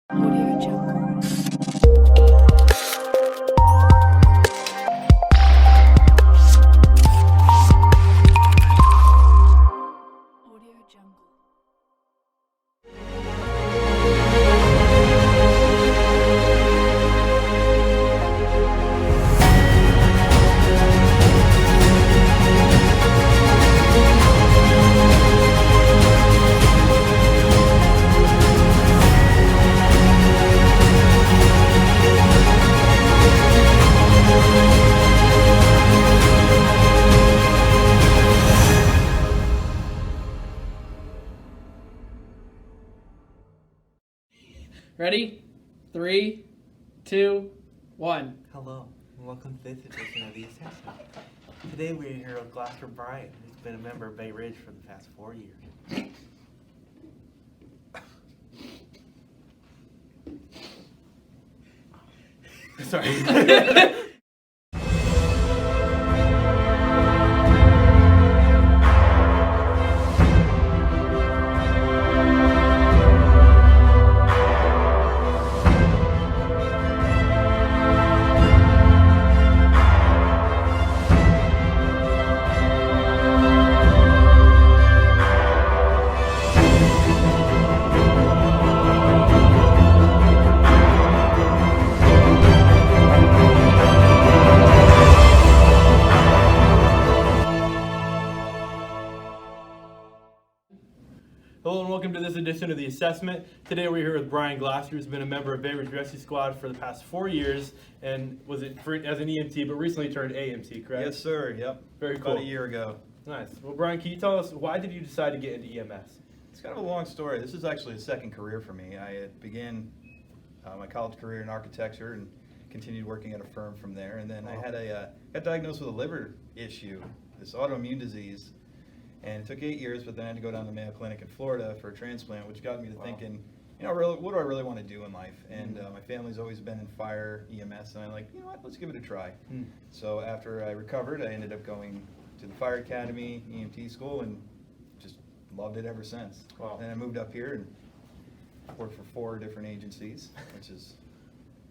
Audio Jungle. Audio Jungle. Ready? 3, 2, 1. Hello, and welcome to this edition of The Assessment. Today we're here with Glasser Bryant, who's been a member of Bay Ridge for the past 4 years. Sorry. Hello and welcome to this edition of The Assessment. Today we're here with Brian Glasser, who's been a member of Bay Ridge Rescue Squad for the past 4 years, and was it as an EMT, but recently turned AMT, correct? Yes, sir. Yep. Very cool. About a year ago. Nice. Well, Brian, can you tell us, why did you decide to get into EMS? It's kind of a long story. This is actually a second career for me. I had began my college career in architecture and continued working at a firm from there. And then I had got diagnosed with a liver issue, this autoimmune disease. And it took 8 years, but then I had to go down to Mayo Clinic in Florida for a transplant, which got me to thinking, really, what do I really want to do in life? And my family's always been in fire, EMS, and I'm like, you know what, let's give it a try. So after I recovered, I ended up going to the fire academy, EMT school, and just loved it ever since. Wow. Then I moved up here and worked for 4 different agencies, which is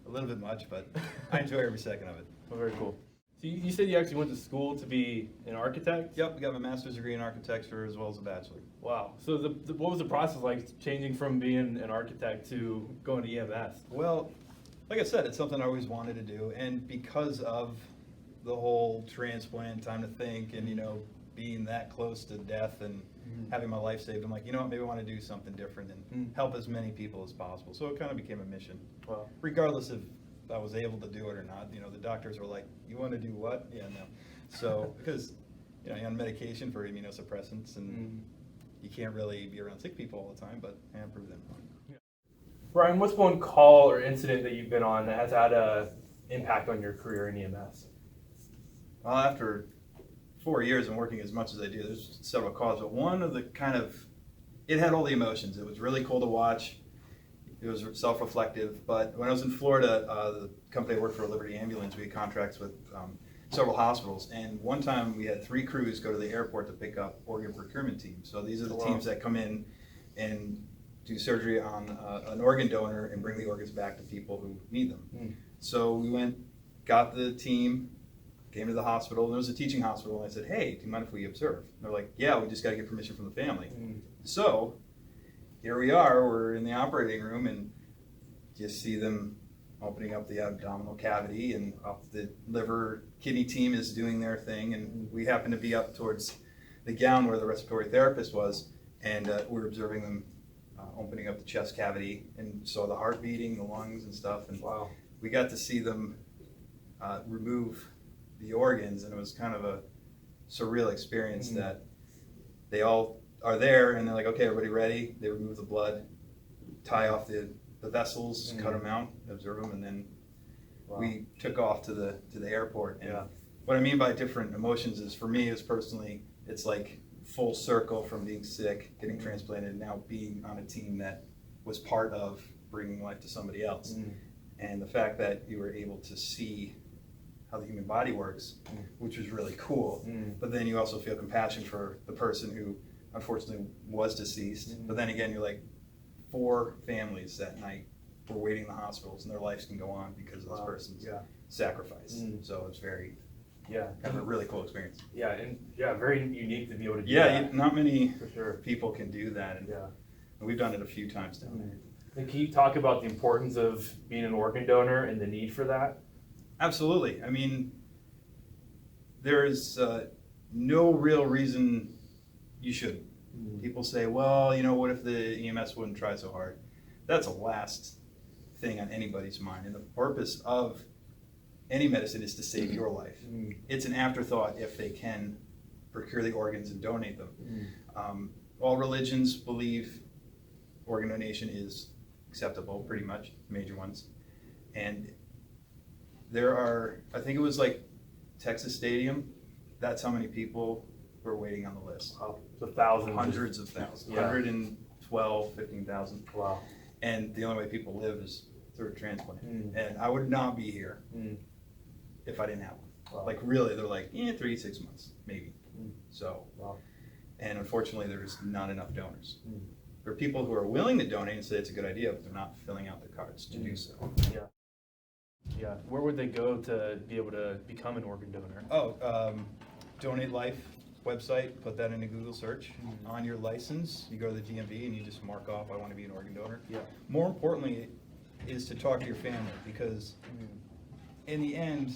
a little bit much, but I enjoy every second of it. Oh, very cool. So you said you actually went to school to be an architect? Yep, I got my master's degree in architecture as well as a bachelor. Wow. So what was the process like, changing from being an architect to going to EMS? Well, like I said, it's something I always wanted to do, and because of the whole transplant, time to think, and being that close to death and having my life saved, I'm like, maybe I want to do something different and help as many people as possible. So it kind of became a mission. Wow. Regardless if I was able to do it or not. The doctors were like, "You want to do what?" Yeah, no. So because you're on medication for immunosuppressants, and you can't really be around sick people all the time, but I proved them wrong. Brian, what's one call or incident that you've been on that has had an impact on your career in EMS? Well, after 4 years and working as much as I do, there's several calls, but one of the it had all the emotions. It was really cool to watch. It was self-reflective, but when I was in Florida, the company I worked for, Liberty Ambulance, we had contracts with several hospitals, and one time we had 3 crews go to the airport to pick up organ procurement teams. So these are the teams that come in and do surgery on an organ donor and bring the organs back to people who need them. So we went, got the team, came to the hospital, and it was a teaching hospital, and I said, "Hey, do you mind if we observe?" And they're like, "Yeah, we just got to get permission from the family." So here we are, we're in the operating room, and just see them opening up the abdominal cavity, and the liver kidney team is doing their thing, and we happen to be up towards the gown where the respiratory therapist was, and we're observing them opening up the chest cavity, and saw the heart beating, the lungs and stuff, and we got to see them remove the organs, and it was kind of a surreal experience that they all are there, and they're like, "Okay, everybody ready?" They remove the blood, tie off the vessels, cut them out, observe them, and then we took off to the airport. And what I mean by different emotions is, for me, it's like full circle from being sick, getting transplanted, and now being on a team that was part of bringing life to somebody else. And the fact that you were able to see how the human body works, which was really cool. But then you also feel compassion for the person who unfortunately was deceased. But then again, you're like, 4 families that night were waiting in the hospitals and their lives can go on because of this person's Yeah. sacrifice. Mm. So it's very Yeah. kind of a really cool experience. Yeah, and very unique to be able to do Yeah, that. not many For sure. people can do that, and Yeah. we've done it a few times down there. And can you talk about the importance of being an organ donor and the need for that? Absolutely. I mean, there is no real reason you shouldn't. People say, well, you know, what if the EMS wouldn't try so hard? That's the last thing on anybody's mind. And the purpose of any medicine is to save your life. It's an afterthought if they can procure the organs and donate them. All religions believe organ donation is acceptable, pretty much, major ones. And there are, I think it was like Texas Stadium, that's how many people were waiting on the list. So thousands. Hundreds of thousands, Yeah. 112, 15,000. Wow. And the only way people live is through a transplant. Mm. And I would not be here Mm. if I didn't have one. Wow. Like really, they're like, 3 to 6 months, maybe. Mm. So, Wow. and unfortunately there's not enough donors. Mm. There are people who are willing to donate and say it's a good idea, but they're not filling out the cards to do so. Yeah. Where would they go to be able to become an organ donor? Donate Life website, put that in a Google search. Mhm. On your license, you go to the DMV and you just mark off, I want to be an organ donor. Yeah. More importantly is to talk to your family, because in the end,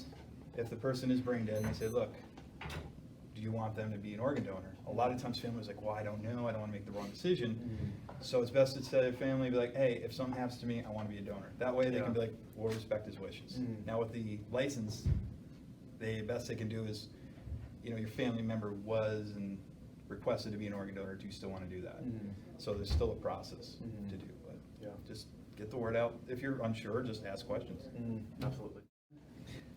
if the person is brain dead and they say, look, do you want them to be an organ donor? A lot of times families are like, well, I don't know, I don't want to make the wrong decision. So it's best to tell your family, be like, hey, if something happens to me, I want to be a donor. That way they Yeah. can be like, we'll respect his wishes. Mhm. Now with the license, the best they can do is, your family member was and requested to be an organ donor, do you still want to do that? So there's still a process Mhm. to do, but Yeah. just get the word out. If you're unsure, just ask questions. Absolutely.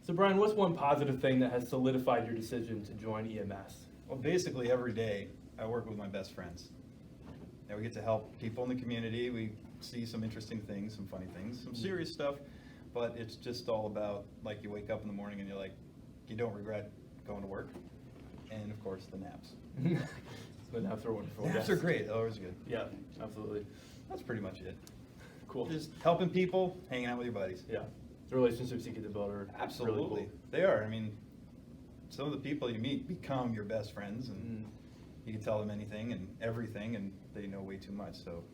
So Brian, what's one positive thing that has solidified your decision to join EMS? Well, basically every day I work with my best friends. And we get to help people in the community. We see some interesting things, some funny things, some serious stuff, but it's just all about, like, you wake up in the morning and you're like, you don't regret going to work. And of course, the naps. The naps are wonderful. Naps yes. are great, always good. Yeah, absolutely. That's pretty much it. Cool. Just helping people, hanging out with your buddies. Yeah. The relationships you get to build are Absolutely. really cool. They are. I mean, some of the people you meet become your best friends, and you can tell them anything and everything, and they know way too much. So,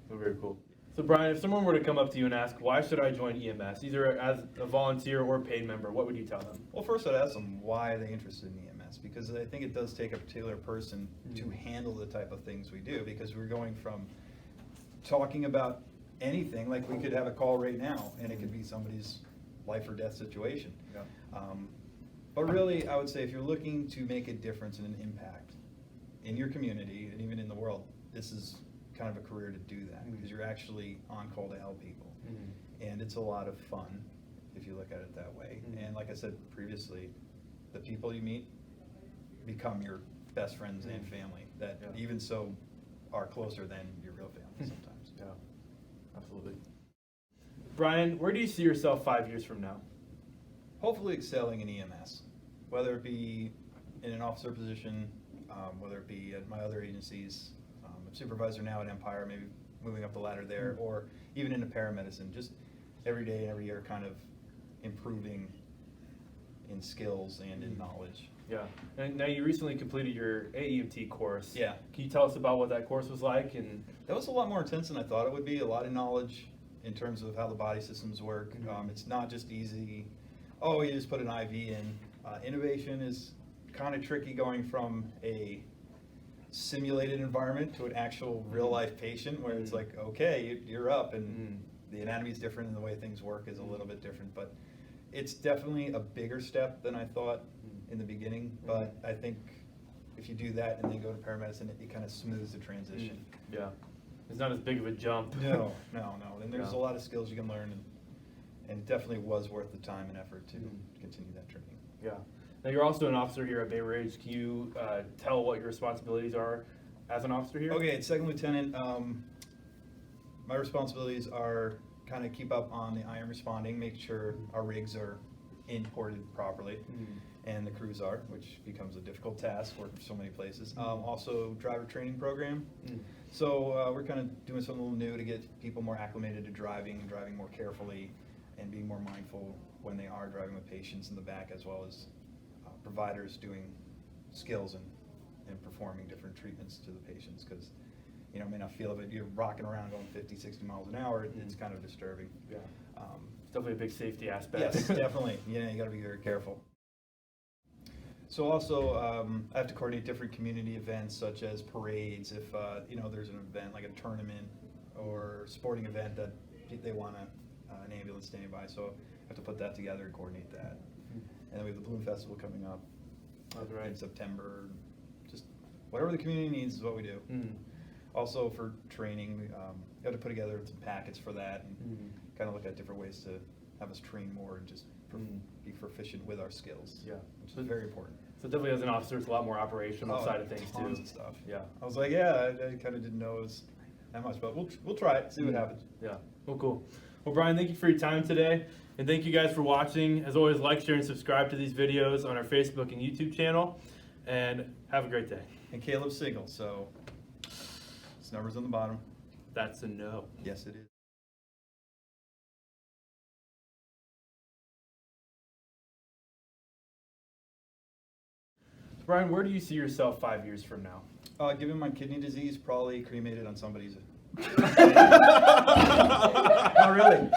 They're very cool. So Brian, if someone were to come up to you and ask, why should I join EMS, either as a volunteer or paid member, what would you tell them? well, first I'd ask them why are they interested in EMS, because I think it does take a particular person to handle the type of things we do, because we're going from talking about anything, like we could have a call right now, and it could be somebody's life or death situation. Yeah. But really, I would say if you're looking to make a difference and an impact in your community and even in the world, this is kind of a career to do that, because you're actually on call to help people. And it's a lot of fun if you look at it that way. And like I said previously, the people you meet become your best friends and family that Yeah. even so are closer than your real family sometimes. Yeah, absolutely. Brian, where do you see yourself 5 years from now? Hopefully excelling in EMS, whether it be in an officer position, whether it be at my other agencies. I'm supervisor now at Empire, maybe moving up the ladder there, or even into paramedicine, just every day and every year kind of improving in skills and in knowledge. Yeah. And now you recently completed your AEMT course. Yeah. Can you tell us about what that course was like? And That was a lot more intense than I thought it would be, a lot of knowledge in terms of how the body systems work. It's not just easy, oh, you just put an IV in. Innovation is kind of tricky going from a simulated environment to an actual real life patient where it's like, okay, you're up, and the anatomy is different and the way things work is a little bit different, but it's definitely a bigger step than I thought in the beginning. But I think if you do that and then go to paramedicine, it kind of smooths the transition. yeah, it's not as big of a jump. No. And there's Yeah. a lot of skills you can learn, and it definitely was worth the time and effort to continue that training. Yeah. Now you're also an officer here at Bay Ridge. Can you tell what your responsibilities are as an officer here? Okay, second lieutenant. My responsibilities are kind of keep up on the IM responding, make sure our rigs are imported properly, and the crews are, which becomes a difficult task working for so many places. Also, driver training program. So we're kind of doing something a little new to get people more acclimated to driving and driving more carefully and being more mindful when they are driving with patients in the back, as well as providers doing skills and performing different treatments to the patients, because you may not feel it. You're rocking around going 50, 60 miles an hour. It's kind of disturbing. Yeah. It's definitely a big safety aspect. Yes, definitely. You got to be very careful. So also, I have to coordinate different community events, such as parades. If there's an event like a tournament or sporting event that they want an ambulance standing by, so I have to put that together and coordinate that. And then we have the Balloon Festival coming up in September. Just whatever the community needs is what we do. Also for training, we have to put together some packets for that and kind of look at different ways to have us train more and just be proficient with our skills. Yeah, which is very important. So definitely as an officer, it's a lot more operational side of things tons too. of stuff. Yeah. I was like, I kind of didn't know it was that much, but we'll try it, see what happens. Yeah. Well, cool. Well, Brian, thank you for your time today, and thank you guys for watching. As always, like, share, and subscribe to these videos on our Facebook and YouTube channel, and have a great day. And Caleb's single, so this number's on the bottom. That's a no. Yes, it is. Brian, where do you see yourself 5 years from now? Given my kidney disease, probably cremated on somebody's. Oh, really?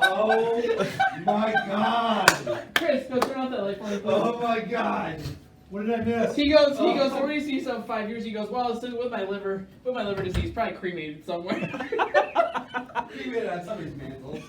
Oh my God! Chris, go turn off that light for me, please. Oh my God! What did I miss? He goes, so where do you see yourself in 5 years? He goes, well, still with my liver disease, probably cremated somewhere. Cremated on somebody's mantle.